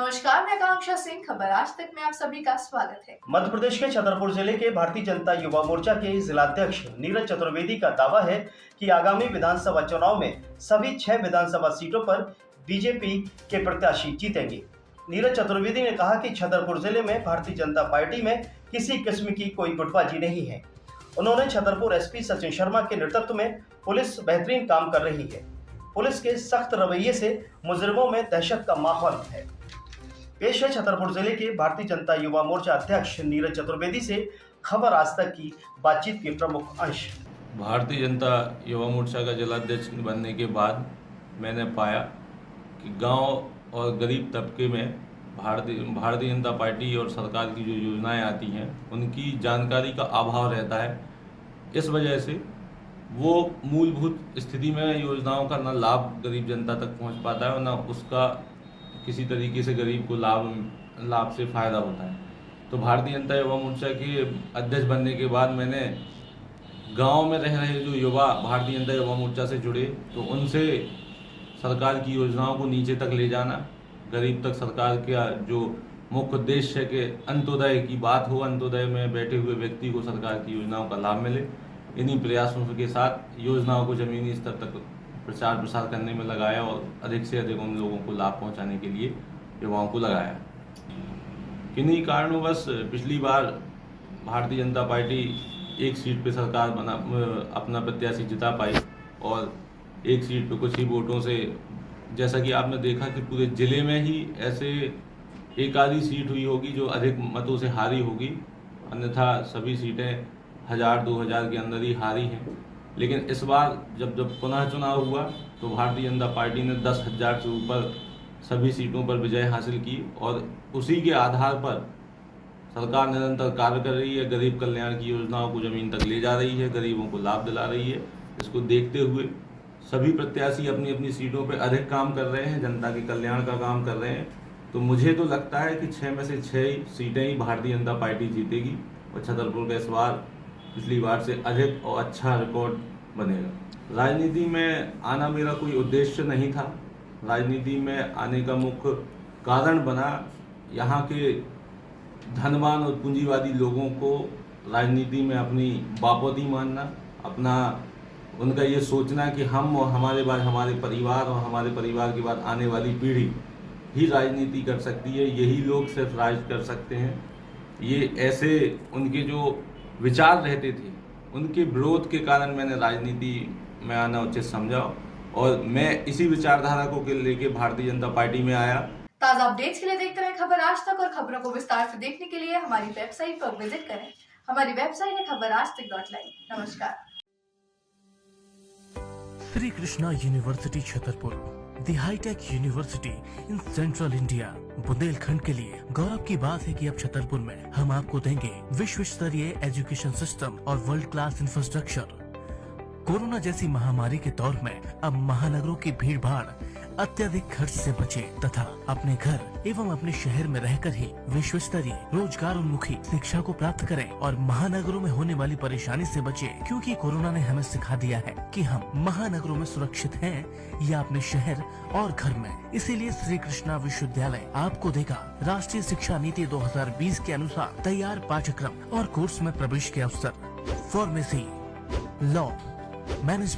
नमस्कार, मैं आकांक्षा सिंह। खबर आज तक में आप सभी का स्वागत है। मध्य प्रदेश के छतरपुर जिले के भारतीय जनता युवा मोर्चा के जिलाध्यक्ष नीरज चतुर्वेदी का दावा है कि आगामी विधानसभा चुनाव में सभी 6 विधानसभा सीटों पर बीजेपी के प्रत्याशी जीतेंगे। नीरज चतुर्वेदी ने कहा कि छतरपुर जिले में भारतीय जनता पार्टी में किसी किस्म की कोई गुटबाजी नहीं है। उन्होंने छतरपुर एसपी सचिन शर्मा के नेतृत्व में पुलिस बेहतरीन काम कर रही है। पुलिस के सख्त रवैये से मुजरिमों में दहशत का माहौल है। पेश है छतरपुर जिले के भारतीय जनता युवा मोर्चा अध्यक्ष नीरज चतुर्वेदी से खबर आज तक की बातचीत के प्रमुख अंश। भारतीय जनता युवा मोर्चा का जिलाध्यक्ष बनने के बाद मैंने पाया कि गांव और गरीब तबके में भारतीय जनता पार्टी और सरकार की जो योजनाएं आती हैं उनकी जानकारी का अभाव रहता है। इस वजह से वो मूलभूत स्थिति में योजनाओं का न लाभ गरीब जनता तक पहुंच पाता है और न उसका किसी तरीके से गरीब को लाभ से फ़ायदा होता है। तो भारतीय जनता युवा मोर्चा के अध्यक्ष बनने के बाद मैंने गांव में रह रहे जो युवा भारतीय जनता युवा मोर्चा से जुड़े तो उनसे सरकार की योजनाओं को नीचे तक ले जाना, गरीब तक सरकार का जो मुख्य उद्देश्य है कि अंत्योदय की बात हो, अंत्योदय में बैठे हुए व्यक्ति को सरकार की योजनाओं का लाभ मिले, इन्हीं प्रयासों के साथ योजनाओं को ज़मीनी स्तर तक प्रचार प्रसार करने में लगाया और अधिक से अधिक उन लोगों को लाभ पहुंचाने के लिए युवाओं को लगाया। किन्हीं कारणों पिछली बार भारतीय जनता पार्टी एक सीट पे सरकार अपना प्रत्याशी जिता पाई और एक सीट पे कुछ ही वोटों से, जैसा कि आपने देखा कि पूरे ज़िले में ही ऐसे एक आधी सीट हुई होगी जो अधिक मतों से हारी होगी, अन्यथा सभी सीटें 1000-2000 के अंदर ही हारी हैं। लेकिन इस बार जब पुनः चुनाव हुआ तो भारतीय जनता पार्टी ने 10,000 से ऊपर सभी सीटों पर विजय हासिल की और उसी के आधार पर सरकार निरंतर कार्य कर रही है, गरीब कल्याण की योजनाओं को ज़मीन तक ले जा रही है, गरीबों को लाभ दिला रही है। इसको देखते हुए सभी प्रत्याशी अपनी अपनी सीटों पर अधिक काम कर रहे हैं, जनता के कल्याण का काम कर रहे हैं। तो मुझे तो लगता है कि 6 में से 6 सीटें ही भारतीय जनता पार्टी जीतेगी और छतरपुर का इस बार पिछली बार से अधिक और अच्छा रिकॉर्ड बनेगा। राजनीति में आना मेरा कोई उद्देश्य नहीं था। राजनीति में आने का मुख्य कारण बना यहाँ के धनवान और पूंजीवादी लोगों को राजनीति में अपनी बापोती मानना, उनका ये सोचना कि हम और हमारे बाद हमारे परिवार और हमारे परिवार के बाद आने वाली पीढ़ी ही राजनीति कर सकती है, यही लोग सिर्फ राज कर सकते हैं। ये ऐसे उनके जो विचार रहते थे, उनके विरोध के कारण मैंने राजनीति में आना उचित समझा और मैं इसी विचारधारा को लेके भारतीय जनता पार्टी में आया। ताज़ा अपडेट्स के लिए देखते रहें खबर आज तक और खबरों को विस्तार से देखने के लिए हमारी वेबसाइट पर विजिट करें। हमारी वेबसाइट है खबराजतक.live। नमस्कार। Shri Krishna university Chhatarpur, the hi tech university in central India. Bundelkhand के लिए गौरव की बात है कि अब छतरपुर में हम आपको देंगे विश्व स्तरीय एजुकेशन सिस्टम और वर्ल्ड क्लास इंफ्रास्ट्रक्चर। कोरोना जैसी महामारी के दौर में अब महानगरों की भीड़ भाड़, अत्यधिक खर्च से बचे तथा अपने घर एवं अपने शहर में रहकर ही विश्व स्तरीय रोजगार उन्मुखी शिक्षा को प्राप्त करें और महानगरों में होने वाली परेशानी से बचे, क्योंकि कोरोना ने हमें सिखा दिया है कि हम महानगरों में सुरक्षित हैं या अपने शहर और घर में। इसीलिए श्री कृष्णा विश्वविद्यालय आपको देगा राष्ट्रीय शिक्षा नीति 2020 के अनुसार तैयार पाठ्यक्रम और कोर्स में प्रवेश के अवसर। Pharmacy, law, management,